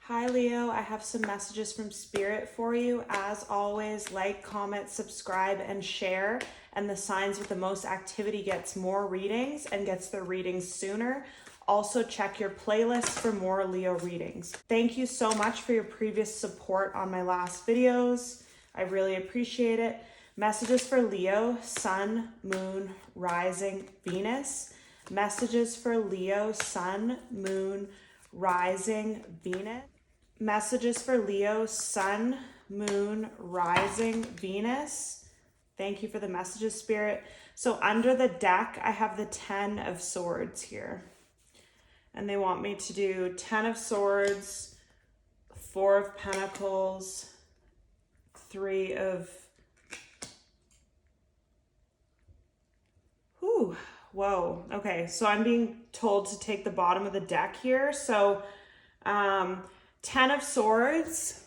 Hi Leo, I have some messages from Spirit for you. As always, like, comment, subscribe, and share. And the signs with the most activity gets more readings and gets their readings sooner. Also check your playlist for more Leo readings. Thank you so much for your previous support on my last videos. I really appreciate it. Messages for Leo, Sun, Moon, Rising, Venus. Messages for Leo, Sun, Moon, Rising, Venus. Messages for Leo, Sun, Moon, Rising, Venus. Thank you for the messages, Spirit. So under the deck, I have the 10 of Swords here. And they want me to do 10 of Swords, 4 of Pentacles, 3 of... Whoa. Okay, so I'm being told to take the bottom of the deck here. So 10 of Swords.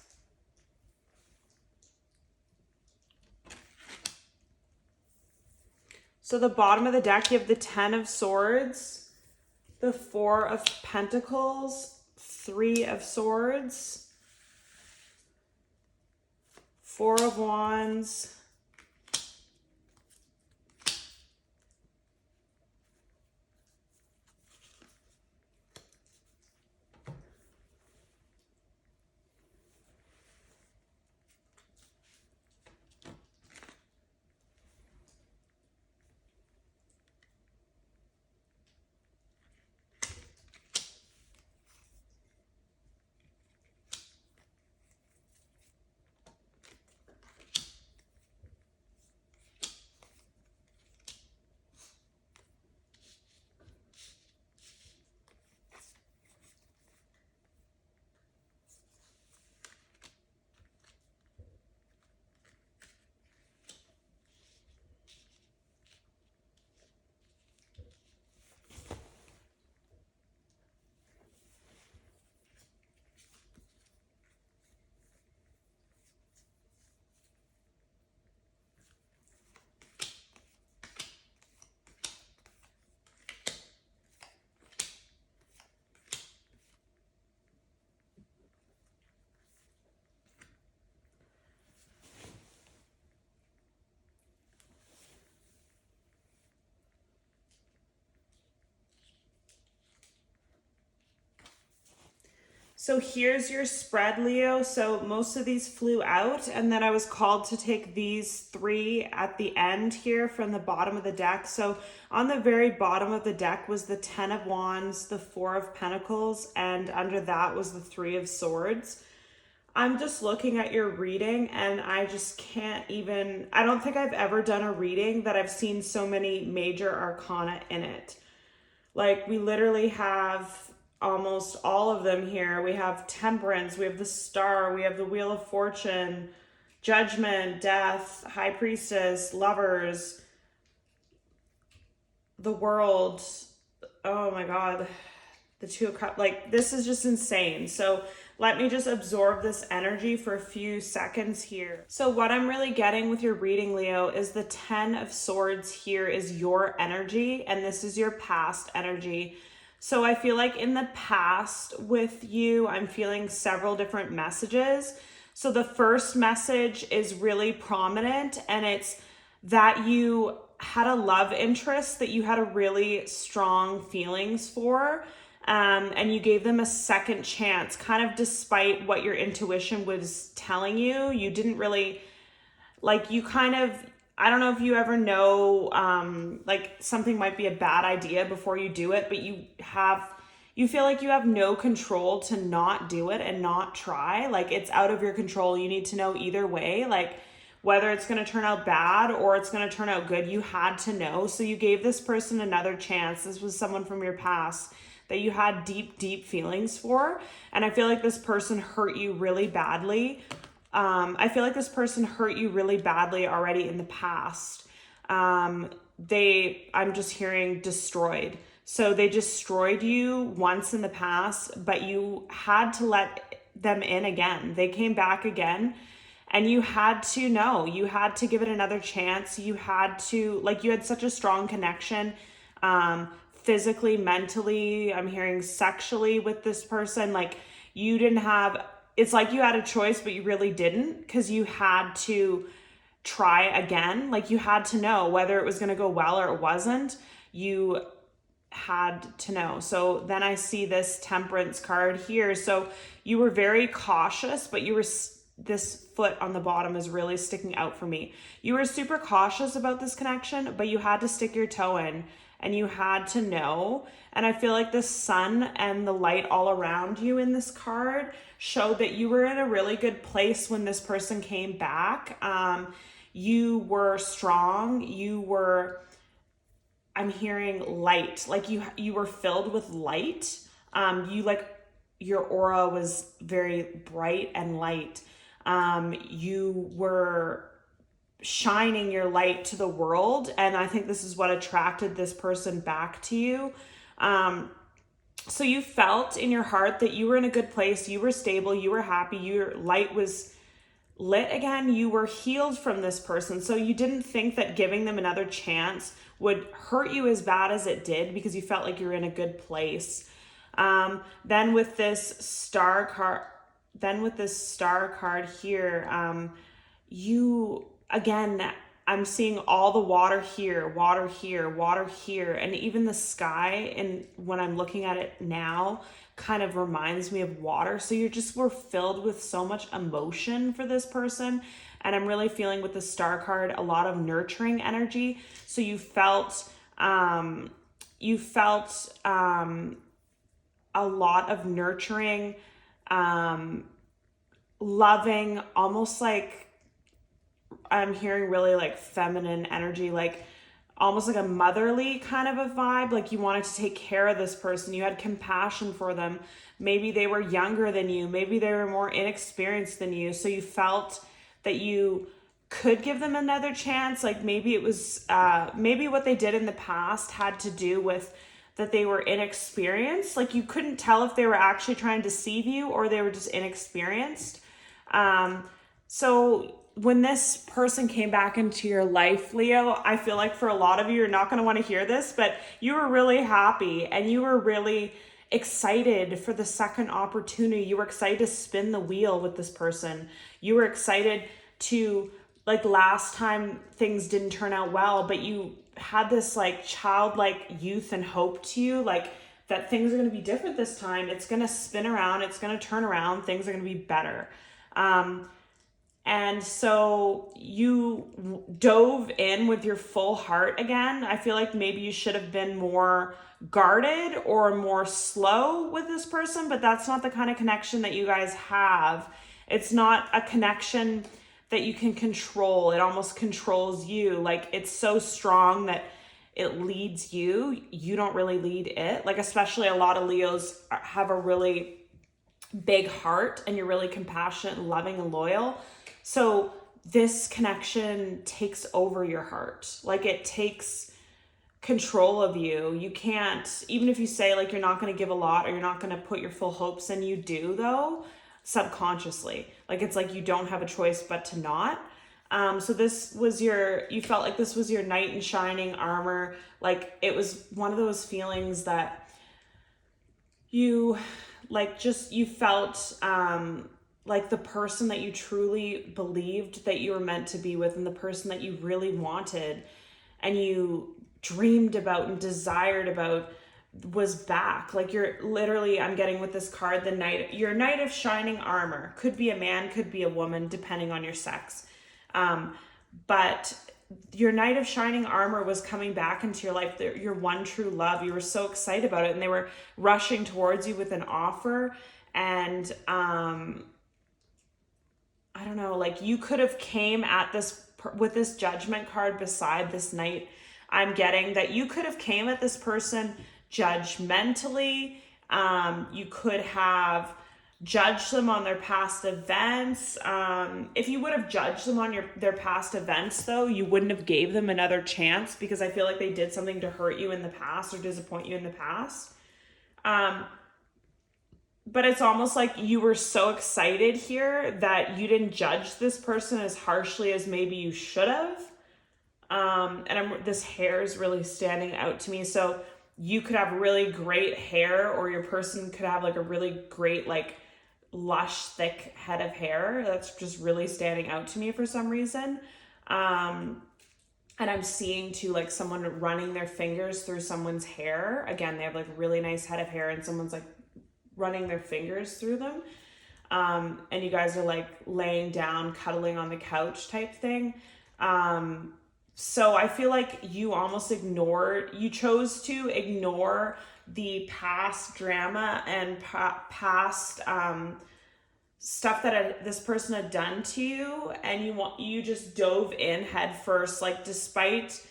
So the bottom of the deck, you have the 10 of Swords, the 4 of Pentacles, 3 of Swords, 4 of Wands, So here's your spread, Leo. So most of these flew out, and then I was called to take these 3 at the end here from the bottom of the deck. So on the very bottom of the deck was the 10 of Wands, the 4 of Pentacles, and under that was the 3 of Swords. I'm just looking at your reading and I just can't even, I don't think I've ever done a reading that I've seen so many major arcana in it. Like we literally have almost all of them here. We have Temperance, we have the Star, we have the Wheel of Fortune, Judgment, Death, High Priestess, Lovers, the World. Oh my God, the Two of Cups. Like this is just insane. So let me just absorb this energy for a few seconds here. So what I'm really getting with your reading, Leo, is the 10 of Swords here is your energy, and this is your past energy. So I feel like in the past with you, I'm feeling several different messages. So the first message is really prominent, and it's that you had a love interest that you had a really strong feelings for. And you gave them a second chance, kind of despite what your intuition was telling you. You didn't really, like, you kind of, I don't know if you ever know, like something might be a bad idea before you do it, but you feel like you have no control to not do it and not try. Like it's out of your control. You need to know either way, like whether it's going to turn out bad or it's going to turn out good. You had to know. So you gave this person another chance. This was someone from your past that you had deep feelings for. And I feel like this person hurt you really badly. I feel like this person hurt you really badly already in the past. I'm just hearing destroyed. So they destroyed you once in the past, but you had to let them in again. They came back again, and you had to know. You had to give it another chance. You had to, like, you had such a strong connection. Physically, mentally, I'm hearing sexually with this person. Like you didn't have, it's like you had a choice, but you really didn't, because you had to try again. Like you had to know whether it was going to go well or it wasn't. You had to know. So then I see this Temperance card here. So you were very cautious, but you were, this foot on the bottom is really sticking out for me. You were super cautious about this connection, but you had to stick your toe in and you had to know. And I feel like the sun and the light all around you in this card showed that you were in a really good place when this person came back. You were strong. You were, I'm hearing light, like you were filled with light. You like, your aura was very bright and light. You were shining your light to the world. And I think this is what attracted this person back to you. So you felt in your heart that you were in a good place. You were stable. You were happy. Your light was lit again. You were healed from this person. So you didn't think that giving them another chance would hurt you as bad as it did, because you felt like you were in a good place. Then with this star card, here, you, again, I'm seeing all the water here, water here, water here, and even the sky, and when I'm looking at it now, kind of reminds me of water. So you just were filled with so much emotion for this person. And I'm really feeling with the star card a lot of nurturing energy. So you felt a lot of nurturing, loving, almost like, I'm hearing really like feminine energy, like almost like a motherly kind of a vibe. Like you wanted to take care of this person. You had compassion for them. Maybe they were younger than you. Maybe they were more inexperienced than you. So you felt that you could give them another chance. Like maybe it was, maybe what they did in the past had to do with that they were inexperienced. Like you couldn't tell if they were actually trying to deceive you or they were just inexperienced. So when this person came back into your life, Leo, I feel like for a lot of you, you're not going to want to hear this, but you were really happy and you were really excited for the second opportunity. You were excited to spin the wheel with this person. You were excited to, like last time things didn't turn out well, but you had this like childlike youth and hope to you, like that things are going to be different this time. It's going to spin around. It's going to turn around. Things are going to be better. And so you dove in with your full heart again. I feel like maybe you should have been more guarded or more slow with this person, but that's not the kind of connection that you guys have. It's not a connection that you can control. It almost controls you. Like it's so strong that it leads you. You don't really lead it. Like especially a lot of Leos have a really big heart and you're really compassionate and loving and loyal. So this connection takes over your heart. Like it takes control of you. You can't, even if you say like you're not going to give a lot or you're not going to put your full hopes in, you do though, subconsciously. Like it's like you don't have a choice but to not. So this was you felt like this was your knight in shining armor. Like it was one of those feelings that you like just, you felt, like the person that you truly believed that you were meant to be with and the person that you really wanted and you dreamed about and desired about was back. Like you're literally, I'm getting with this card, your knight of shining armor. Could be a man, could be a woman, depending on your sex. But your knight of shining armor was coming back into your life, your one true love. You were so excited about it and they were rushing towards you with an offer. And, I don't know, like you could have came at this with this judgment card beside this knight. I'm getting that you could have came at this person judgmentally. You could have judged them on their past events. If you would have judged them on their past events though, you wouldn't have gave them another chance because I feel like they did something to hurt you in the past or disappoint you in the past. But it's almost like you were so excited here that you didn't judge this person as harshly as maybe you should have. And this hair is really standing out to me. So you could have really great hair or your person could have like a really great like lush, thick head of hair. That's just really standing out to me for some reason. And I'm seeing too, like someone running their fingers through someone's hair. Again, they have like really nice head of hair and someone's like running their fingers through them. And you guys are like laying down, cuddling on the couch type thing. So I feel like you almost you chose to ignore the past drama and past stuff that this person had done to you, and you just dove in head first, like despite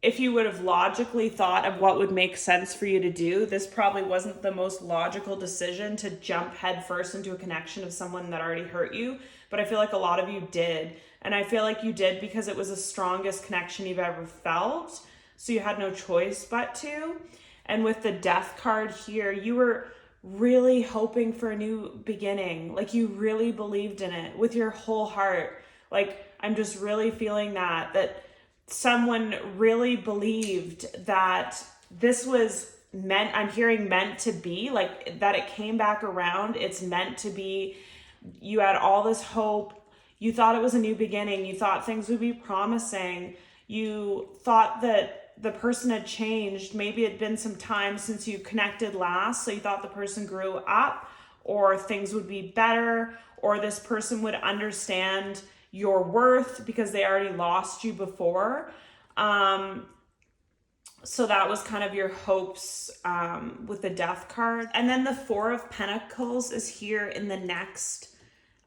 if you would have logically thought of what would make sense for you to do, this probably wasn't the most logical decision to jump head first into a connection of someone that already hurt you. But I feel like a lot of you did. And I feel like you did because it was the strongest connection you've ever felt. So you had no choice but to. And with the Death card here, you were really hoping for a new beginning. Like you really believed in it with your whole heart. Like I'm just really feeling that someone really believed that this was I'm hearing meant to be, like that it came back around. It's meant to be. You had all this hope. You thought it was a new beginning. You thought things would be promising. You thought that the person had changed. Maybe it'd been some time since you connected last, so you thought the person grew up, or things would be better, or this person would understand your worth because they already lost you before. So that was kind of your hopes with the Death card. And then the Four of Pentacles is here in the next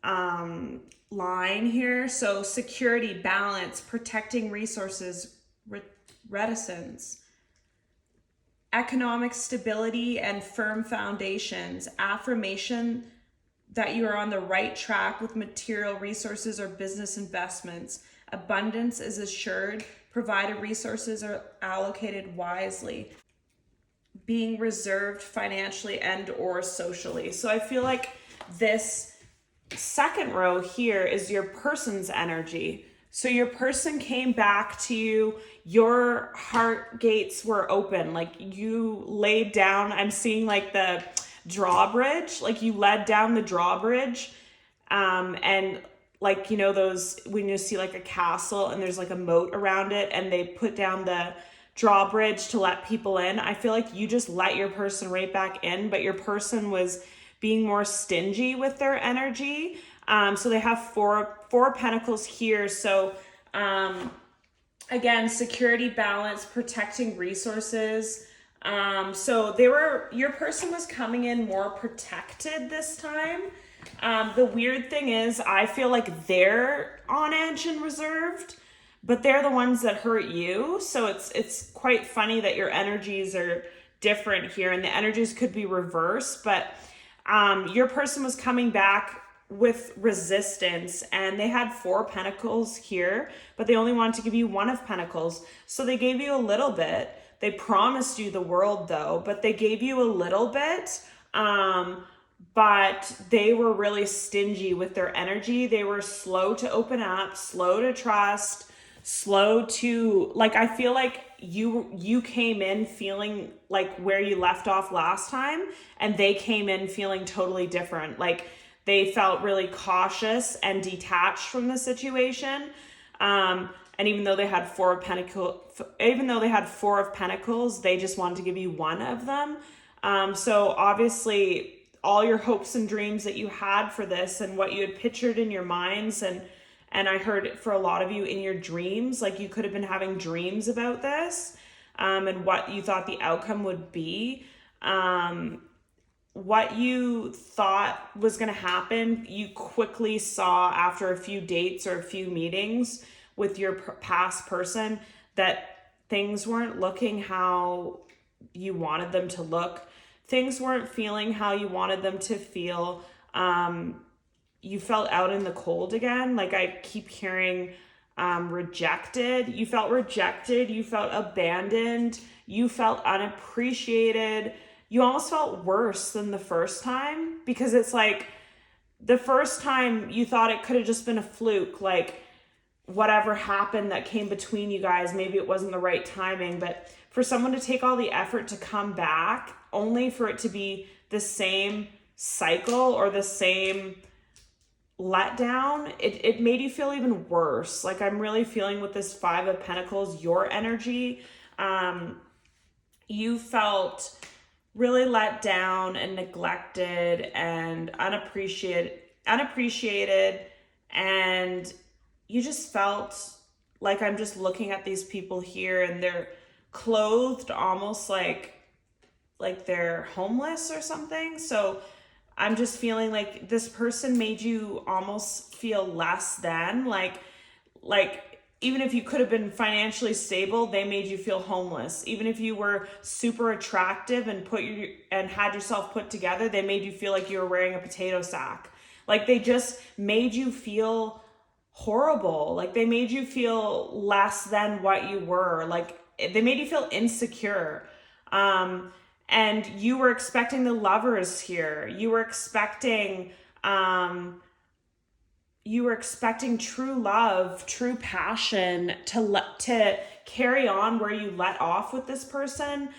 line here. So security, balance, protecting resources, reticence, economic stability and firm foundations, affirmation that you are on the right track with material resources or business investments. Abundance is assured, provided resources are allocated wisely. Being reserved financially and or socially. So I feel like this second row here is your person's energy. So your person came back to you, your heart gates were open, like you laid down, I'm seeing like the drawbridge, like you led down the drawbridge, and like, you know, those, when you see like a castle and there's like a moat around it and they put down the drawbridge to let people in. I feel like you just let your person right back in, but your person was being more stingy with their energy. So they have four pentacles here. So again, security, balance, protecting resources. So your person was coming in more protected this time. The weird thing is I feel like they're on edge and reserved, but they're the ones that hurt you. So it's quite funny that your energies are different here, and the energies could be reversed, but your person was coming back with resistance, and they had Four Pentacles here, but they only wanted to give you One of Pentacles. So they gave you a little bit. They promised you the world though, but they gave you a little bit. But they were really stingy with their energy. They were slow to open up, slow to trust, slow to, like, I feel like you came in feeling like where you left off last time, and they came in feeling totally different. Like they felt really cautious and detached from the situation. And even though they had Four of Pentacles, they just wanted to give you one of them. So obviously all your hopes and dreams that you had for this and what you had pictured in your minds, and I heard it for a lot of you in your dreams, like you could have been having dreams about this, and what you thought the outcome would be. What you thought was going to happen, you quickly saw after a few dates or a few meetings with your past person that things weren't looking how you wanted them to look. Things weren't feeling how you wanted them to feel. You felt out in the cold again. Like I keep hearing rejected. You felt rejected. You felt abandoned. You felt unappreciated. You almost felt worse than the first time, because it's like the first time you thought it could have just been a fluke. Like whatever happened that came between you guys, maybe it wasn't the right timing, but for someone to take all the effort to come back only for it to be the same cycle or the same letdown, it made you feel even worse. Like, I'm really feeling with this Five of Pentacles, your energy. You felt really let down and neglected and unappreciated, and you just felt like, I'm just looking at these people here and they're clothed almost like they're homeless or something. So I'm just feeling like this person made you almost feel less than, like even if you could have been financially stable, they made you feel homeless. Even if you were super attractive and had yourself put together, they made you feel like you were wearing a potato sack. Like, they just made you feel horrible. Like, they made you feel less than what you were. Like, they made you feel insecure. And you were expecting the Lovers here. You were expecting true love, true passion to carry on where you let off with this person.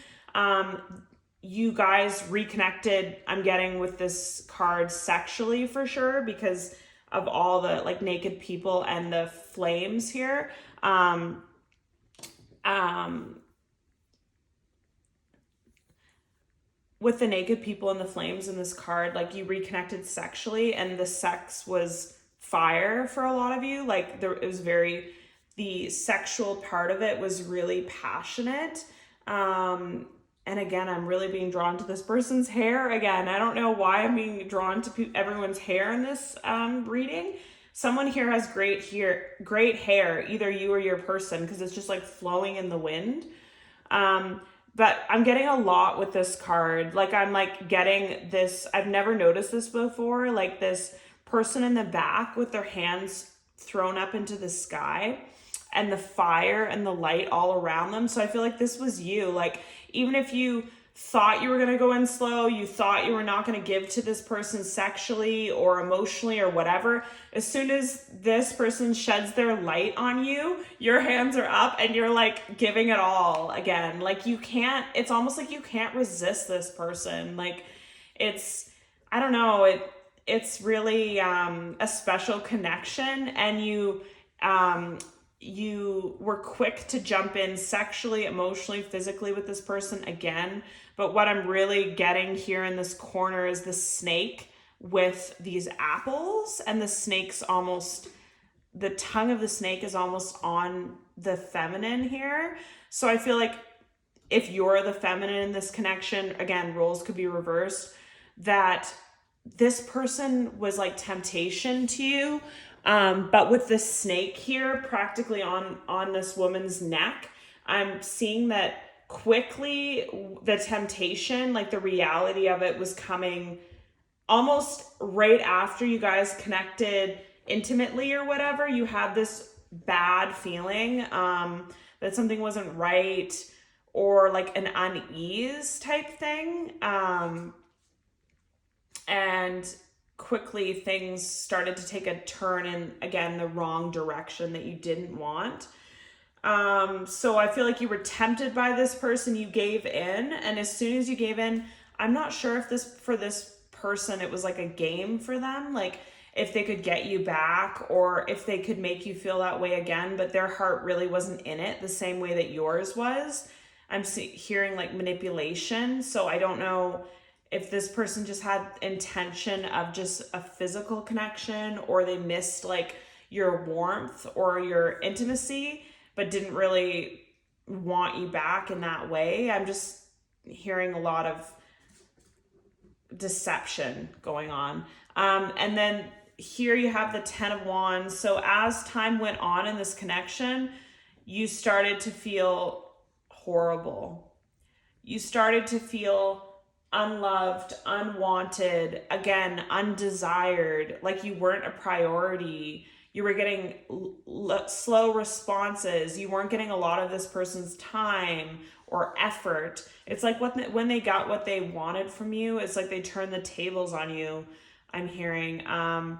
You guys reconnected, I'm getting with this card, sexually for sure, because of all the like naked people and the flames here. With the naked people and the flames in this card, like, you reconnected sexually, and the sex was fire for a lot of you. Like, the sexual part of it was really passionate. And again, I'm really being drawn to this person's hair. Again, I don't know why I'm being drawn to everyone's hair in this reading. Someone here has great hair, either you or your person, because it's just like flowing in the wind. But I'm getting a lot with this card. Like, I'm like getting this, I've never noticed this before, like this person in the back with their hands thrown up into the sky and the fire and the light all around them. So I feel like this was you. Like, even if you thought you were going to go in slow, you thought you were not going to give to this person sexually or emotionally or whatever, as soon as this person sheds their light on you, your hands are up and you're like giving it all again. Like, it's almost like you can't resist this person. Like, I don't know, it's really a special connection, and you were quick to jump in sexually, emotionally, physically with this person again. But what I'm really getting here in this corner is the snake with these apples, and the tongue of the snake is almost on the feminine here. So I feel like if you're the feminine in this connection, again, roles could be reversed, that this person was like temptation to you. But with the snake here practically on this woman's neck, I'm seeing that quickly the temptation, like the reality of it, was coming almost right after you guys connected intimately or whatever. You had this bad feeling that something wasn't right, or like an unease type thing. And quickly things started to take a turn in, again, the wrong direction that you didn't want. So I feel like you were tempted by this person, you gave in, and as soon as you gave in, I'm not sure if for this person it was like a game for them, like if they could get you back or if they could make you feel that way again, but their heart really wasn't in it the same way that yours was. I'm hearing like manipulation, so I don't know if this person just had intention of just a physical connection, or they missed like your warmth or your intimacy, but didn't really want you back in that way. I'm just hearing a lot of deception going on. And then here you have the 10 of Wands. So as time went on in this connection, you started to feel horrible. You started to feel unloved, unwanted, again, undesired, like you weren't a priority. You were getting slow responses. You weren't getting a lot of this person's time or effort. It's like when they got what they wanted from you, it's like they turned the tables on you, I'm hearing. And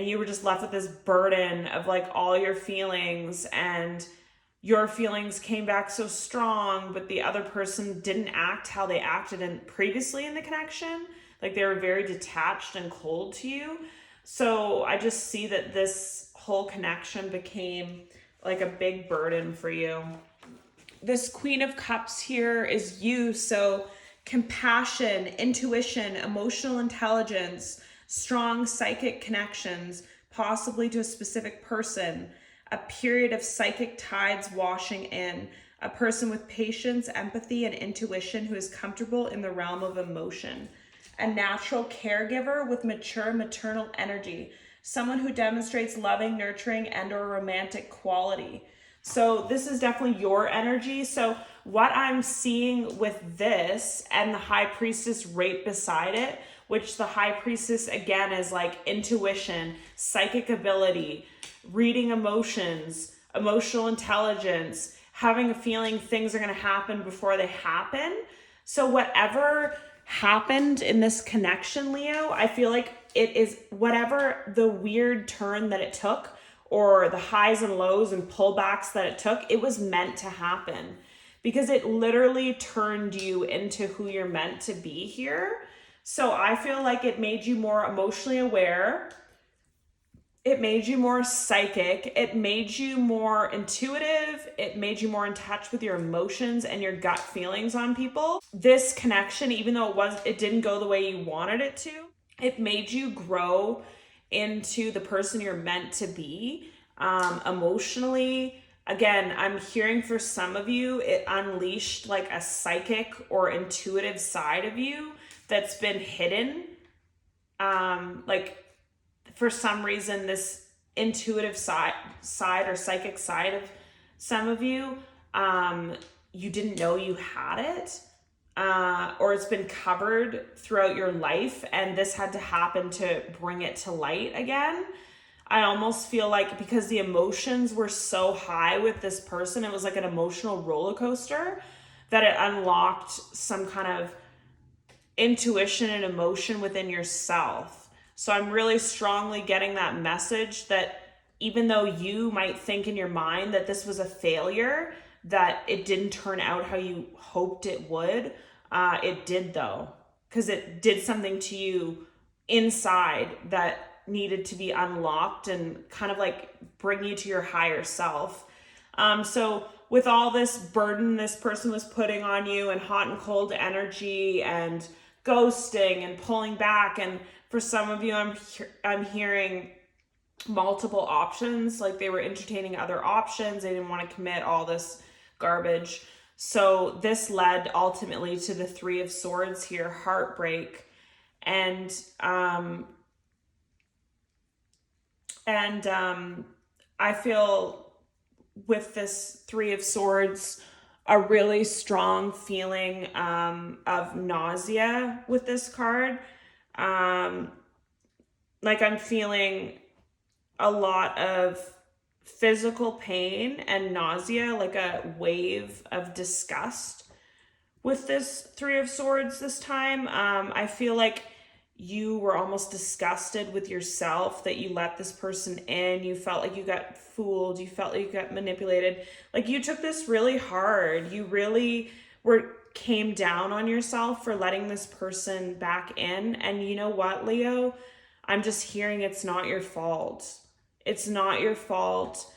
you were just left with this burden of like all your feelings, and your feelings came back so strong, but the other person didn't act how they acted previously in the connection. Like they were very detached and cold to you. So I just see that this whole connection became like a big burden for you. This Queen of Cups here is you. So compassion, intuition, emotional intelligence, strong psychic connections, possibly to a specific person, a period of psychic tides washing in, a person with patience, empathy, and intuition who is comfortable in the realm of emotion, a natural caregiver with mature maternal energy, someone who demonstrates loving, nurturing, and or romantic quality. So this is definitely your energy. So what I'm seeing with this and the High Priestess right beside it, which the High Priestess again is like intuition, psychic ability, reading emotions, emotional intelligence, having a feeling things are going to happen before they happen. So whatever happened in this connection, Leo, I feel like it is whatever the weird turn that it took, or the highs and lows and pullbacks that it took, it was meant to happen because it literally turned you into who you're meant to be here. So I feel like it made you more emotionally aware. It made you more psychic. It made you more intuitive. It made you more in touch with your emotions and your gut feelings on people. This connection, even though it didn't go the way you wanted it to, it made you grow into the person you're meant to be emotionally. Again, I'm hearing for some of you, it unleashed like a psychic or intuitive side of you that's been hidden. Like for some reason, this intuitive side or psychic side of some of you, you didn't know you had it. Or it's been covered throughout your life, and this had to happen to bring it to light again. I almost feel like because the emotions were so high with this person, it was like an emotional roller coaster, that it unlocked some kind of intuition and emotion within yourself. So I'm really strongly getting that message that even though you might think in your mind that this was a failure, that it didn't turn out how you hoped it would, it did though, because it did something to you inside that needed to be unlocked and kind of like bring you to your higher self. So with all this burden this person was putting on you, and hot and cold energy and ghosting and pulling back, and for some of you I'm hearing multiple options, like they were entertaining other options, they didn't want to commit, all this garbage. So this led ultimately to the Three of Swords here, heartbreak. And I feel with this Three of Swords, a really strong feeling of nausea with this card. Like I'm feeling a lot of physical pain and nausea, like a wave of disgust with this Three of Swords this time. I feel like you were almost disgusted with yourself that you let this person in. You felt like you got fooled. You felt like you got manipulated. Like you took this really hard. You really came down on yourself for letting this person back in. And you know what, Leo? I'm just hearing it's not your fault. It's not your fault.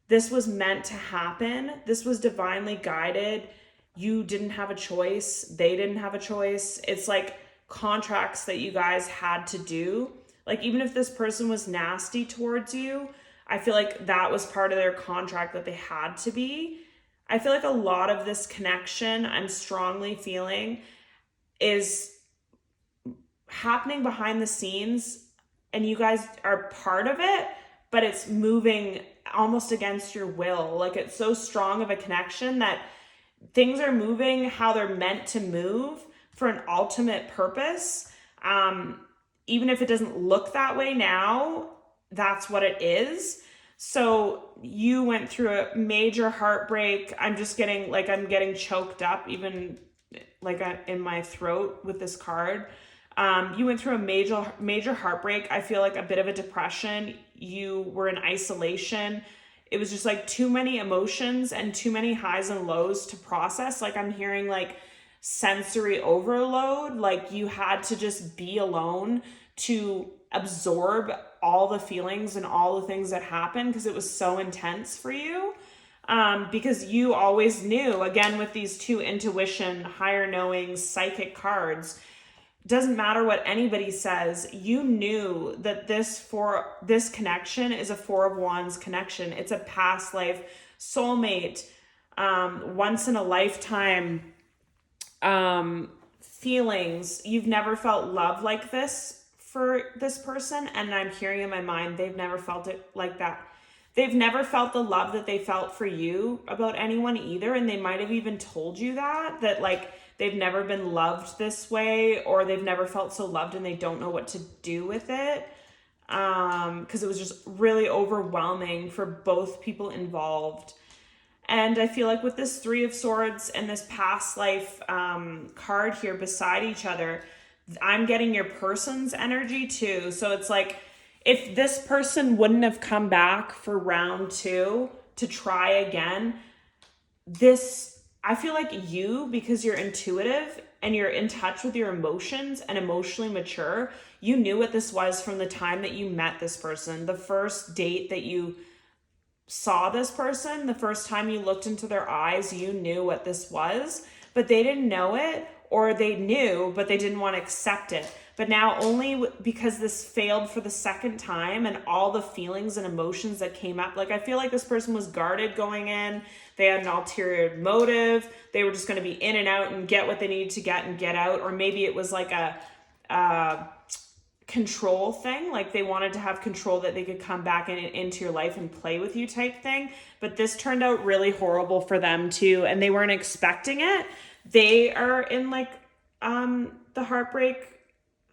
This was meant to happen. This was divinely guided. You didn't have a choice. They didn't have a choice. It's like contracts that you guys had to do. Like even if this person was nasty towards you, I feel like that was part of their contract that they had to be. I feel like a lot of this connection I'm strongly feeling is happening behind the scenes, and you guys are part of it, but it's moving almost against your will. Like it's so strong of a connection that things are moving how they're meant to move for an ultimate purpose. Even if it doesn't look that way now, that's what it is. So you went through a major heartbreak. I'm just getting like, I'm getting choked up even like in my throat with this card. You went through a major heartbreak. I feel like a bit of a depression. You were in isolation. It was just like too many emotions and too many highs and lows to process. Like I'm hearing like sensory overload. Like you had to just be alone to absorb all the feelings and all the things that happened because it was so intense for you. Because you always knew, again, with these two intuition, higher knowing, psychic cards, doesn't matter what anybody says, you knew that this connection is a Four of Wands connection. It's a past life soulmate, once in a lifetime feelings. You've never felt love like this for this person, and I'm hearing in my mind they've never felt it like that. They've never felt the love that they felt for you about anyone either, and they might have even told you that like they've never been loved this way, or they've never felt so loved and they don't know what to do with it, because it was just really overwhelming for both people involved. And I feel like with this Three of Swords and this past life card here beside each other, I'm getting your person's energy too. So it's like, if this person wouldn't have come back for round 2 to try again, I feel like you, because you're intuitive and you're in touch with your emotions and emotionally mature, you knew what this was from the time that you met this person. The first date that you saw this person, the first time you looked into their eyes, you knew what this was, but they didn't know it, or they knew, but they didn't want to accept it. But now, only because this failed for the second time and all the feelings and emotions that came up, like I feel like this person was guarded going in. They had an ulterior motive. They were just going to be in and out and get what they needed to get and get out. Or maybe it was like a control thing. Like they wanted to have control, that they could come back into your life and play with you type thing. But this turned out really horrible for them too. And they weren't expecting it. They are in like the heartbreak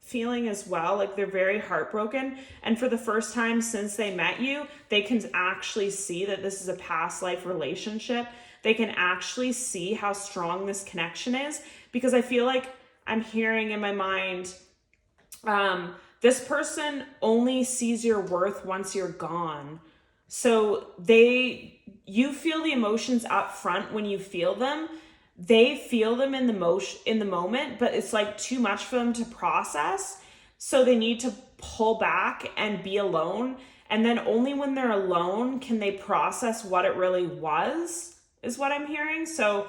feeling as well. Like they're very heartbroken, and for the first time since they met you, they can actually see that this is a past life relationship. They can actually see how strong this connection is, because I feel like I'm hearing in my mind, this person only sees your worth once you're gone. So you feel the emotions up front when you feel them. They feel them in the moment, but it's like too much for them to process. So they need to pull back and be alone. And then only when they're alone can they process what it really was, is what I'm hearing. So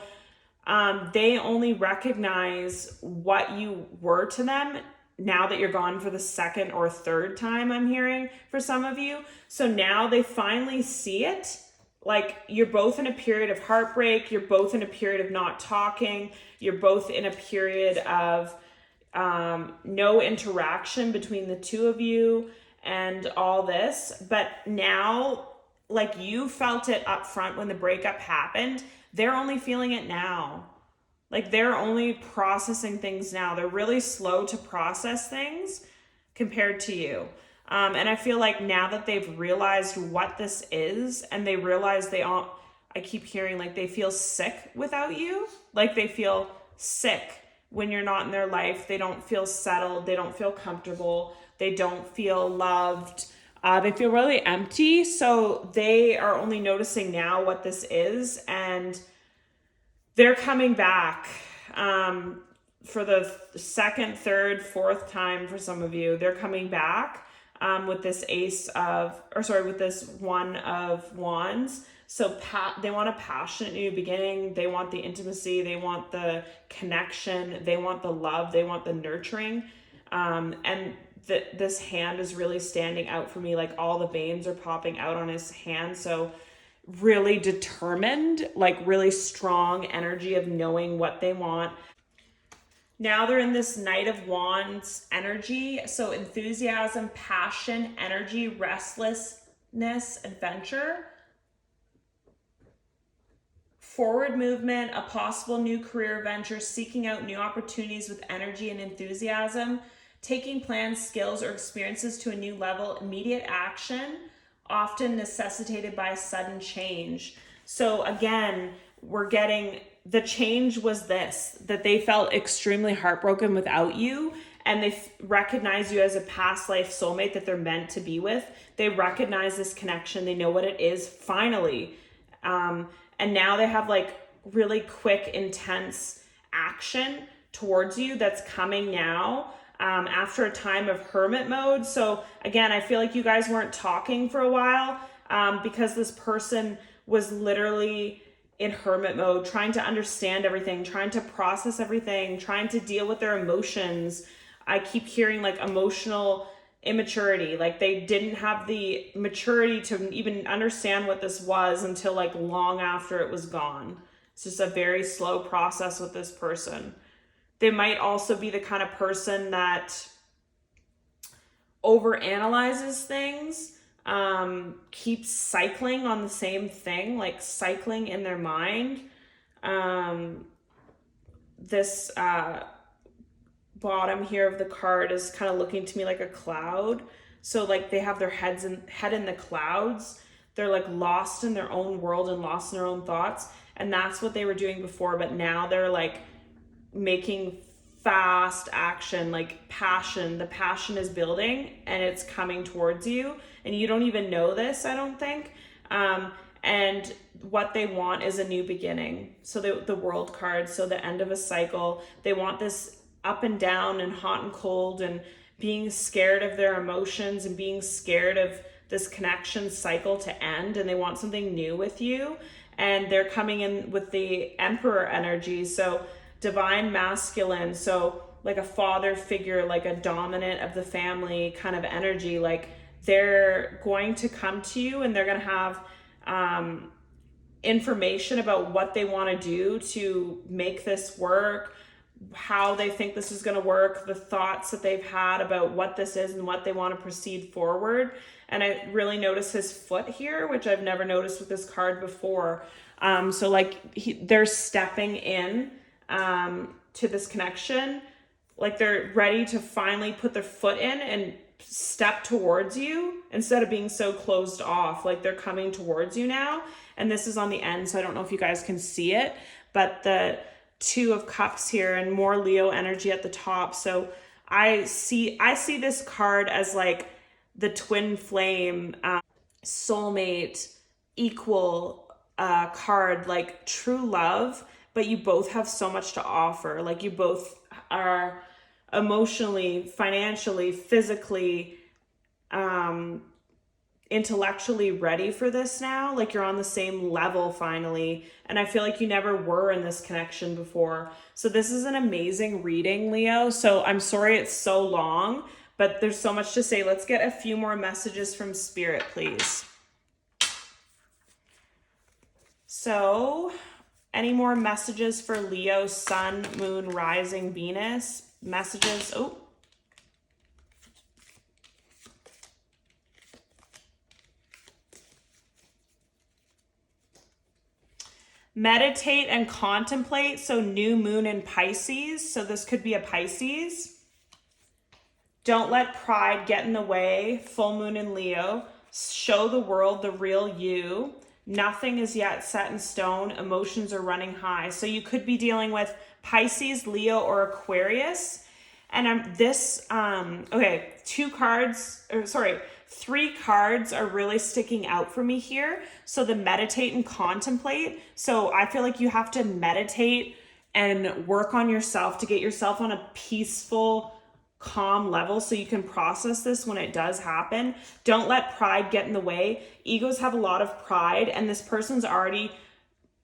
they only recognize what you were to them now that you're gone for the second or third time, I'm hearing for some of you. So now they finally see it. Like you're both in a period of heartbreak. You're both in a period of not talking. You're both in a period of no interaction between the two of you and all this. But now, like you felt it up front when the breakup happened, they're only feeling it now. Like they're only processing things now. They're really slow to process things compared to you. And I feel like now that they've realized what this is, and they realize I keep hearing like they feel sick without you. Like they feel sick when you're not in their life. They don't feel settled. They don't feel comfortable. They don't feel loved. They feel really empty. So they are only noticing now what this is, and they're coming back for the second, third, fourth time for some of you. They're coming back with this with this One of Wands. So they want a passionate new beginning. They want the intimacy. They want the connection. They want the love. They want the nurturing. And this hand is really standing out for me. Like all the veins are popping out on his hand. So really determined, like really strong energy of knowing what they want. Now they're in this Knight of Wands energy. So enthusiasm, passion, energy, restlessness, adventure, forward movement, a possible new career venture, seeking out new opportunities with energy and enthusiasm, taking plans, skills, or experiences to a new level, immediate action, often necessitated by sudden change. So again, we're getting the change was this, that they felt extremely heartbroken without you, and they recognize you as a past life soulmate that they're meant to be with. They recognize this connection. They know what it is finally. And now they have like really quick, intense action towards you that's coming now after a time of hermit mode. So again, I feel like you guys weren't talking for a while because this person was literally in hermit mode, trying to understand everything, trying to process everything, trying to deal with their emotions. I keep hearing like emotional immaturity, like they didn't have the maturity to even understand what this was until like long after it was gone. It's just a very slow process with this person. They might also be the kind of person that overanalyzes things, keeps cycling on the same thing, like cycling in their mind. This bottom here of the card is kind of looking to me like a cloud. So like they have their head in the clouds. They're like lost in their own world and lost in their own thoughts. And that's what they were doing before. But now they're like making fast action, like passion. The passion is building and it's coming towards you. And you don't even know this, I don't think. And what they want is a new beginning. So the world card, so the end of a cycle. They want this up and down and hot and cold and being scared of their emotions and being scared of this connection cycle to end. And they want something new with you. And they're coming in with the Emperor energy. So divine masculine. So like a father figure, like a dominant of the family kind of energy. Like they're going to come to you and they're going to have information about what they want to do to make this work, how they think this is going to work, the thoughts that they've had about what this is and what they want to proceed forward. And I really notice his foot here, which I've never noticed with this card before. So like they're stepping in to this connection, like they're ready to finally put their foot in and step towards you instead of being so closed off. Like they're coming towards you now. And this is on the end, so I don't know if you guys can see it, but the Two of Cups here and more Leo energy at the top. So I see this card as like the twin flame, soulmate, equal card, like true love, but you both have so much to offer. Like you both are emotionally, financially, physically, intellectually ready for this now. Like you're on the same level finally. And I feel like you never were in this connection before. So this is an amazing reading, Leo. So I'm sorry it's so long, but there's so much to say. Let's get a few more messages from Spirit, please. So any more messages for Leo, Sun, Moon, Rising, Venus? Messages. Oh. Meditate and contemplate. So new moon in Pisces. So this could be a Pisces. Don't let pride get in the way. Full moon in Leo. Show the world the real you. Nothing is yet set in stone. Emotions are running high. So you could be dealing with Pisces, Leo, or Aquarius. And okay, three cards are really sticking out for me here. So the meditate and contemplate. So I feel like you have to meditate and work on yourself to get yourself on a peaceful, calm level so you can process this when it does happen. Don't let pride get in the way. Egos have a lot of pride, and this person's already,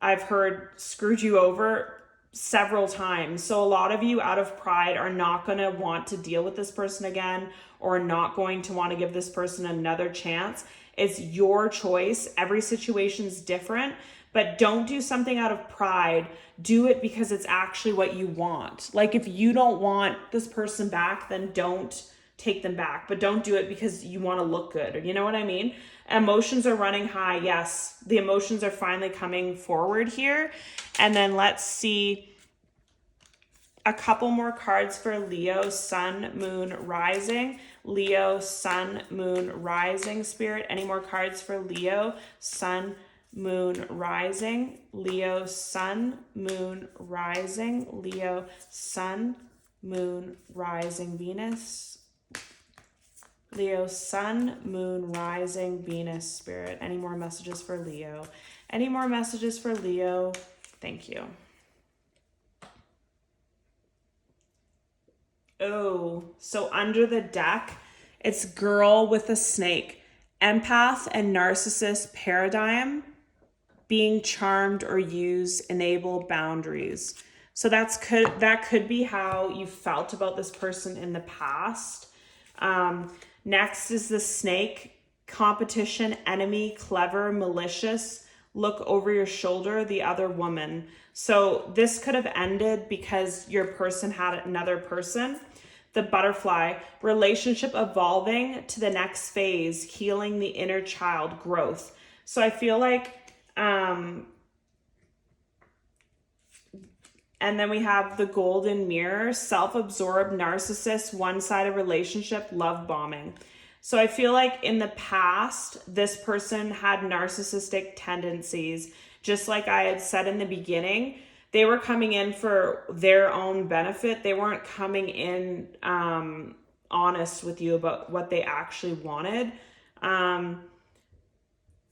I've heard, screwed you over several times. So a lot of you out of pride are not going to want to deal with this person again, or not going to want to give this person another chance. It's your choice. Every situation's different, but don't do something out of pride. Do it because it's actually what you want. Like if you don't want this person back, then don't take them back, but don't do it because you want to look good. You know what I mean? Emotions are running high. Yes, the emotions are finally coming forward here. And then let's see a couple more cards for Leo, Sun, Moon, Rising. Leo, Sun, Moon, Rising, Spirit. Any more cards for Leo, Sun, Moon, Rising? Leo, Sun, Moon, Rising. Leo, Sun, Moon, Rising, Venus. Leo, Sun, Moon, Rising, Venus, Spirit. Any more messages for Leo? Any more messages for Leo? Thank you. Oh, so under the deck, it's girl with a snake. Empath and narcissist paradigm, being charmed or use, enable boundaries. So that could be how you felt about this person in the past. Next is the snake, competition, enemy, clever, malicious, look over your shoulder, the other woman. So this could have ended because your person had another person. The butterfly, relationship evolving to the next phase, healing the inner child, growth. So I feel like, and then we have the golden mirror, self-absorbed, narcissist, one-sided relationship, love bombing. So I feel like in the past, this person had narcissistic tendencies. Just like I had said in the beginning, they were coming in for their own benefit. They weren't coming in honest with you about what they actually wanted.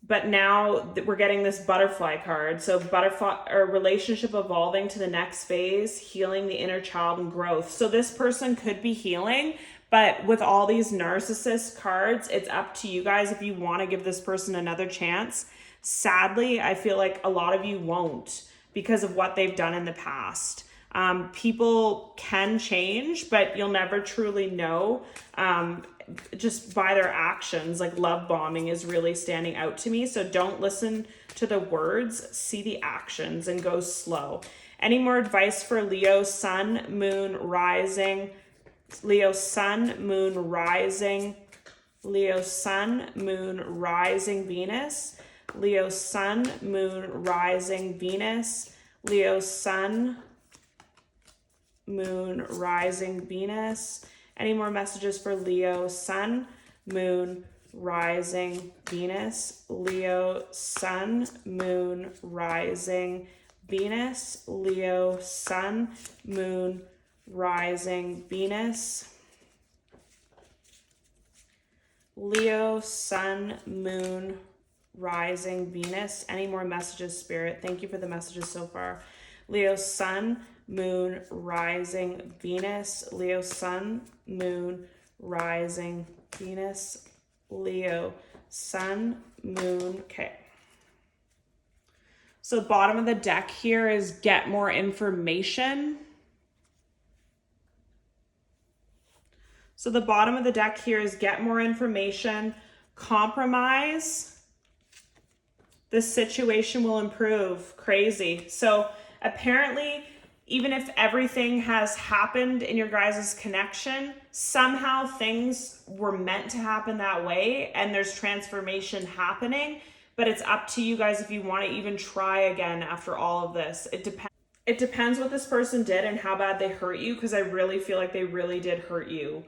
But now we're getting this butterfly card. So butterfly, or relationship evolving to the next phase, healing the inner child and growth. So this person could be healing, but with all these narcissist cards, it's up to you guys if you want to give this person another chance. Sadly, I feel like a lot of you won't because of what they've done in the past. People can change, but you'll never truly know just by their actions. Like love bombing is really standing out to me. So don't listen to the words, see the actions and go slow. Any more advice for Leo, sun, moon, rising? Leo, sun, moon, rising. Leo, sun, moon, rising, Venus. Leo, sun, moon, rising, Venus. Leo, sun, moon, rising, Venus. Any more messages for Leo, sun, moon, rising, Venus? Leo, sun, moon, rising, Venus. Leo, sun, moon, rising, Venus. Leo, sun, moon, rising, Venus. Any more messages, Spirit? Thank you for the messages so far. Leo, sun, moon, rising, Venus. Leo, sun, moon, rising, Venus. Leo, sun, moon. Okay. So the bottom of the deck here is get more information. So the bottom of the deck here is get more information, compromise. The situation will improve. Crazy. So apparently, even if everything has happened in your guys' connection, somehow things were meant to happen that way and there's transformation happening, but it's up to you guys if you want to even try again after all of this. It depends what this person did and how bad they hurt you, because I really feel like they really did hurt you.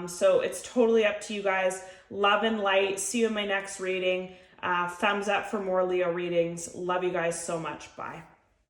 So it's totally up to you guys. Love and light. See you in my next reading. Thumbs up for more Leo readings. Love you guys so much. Bye.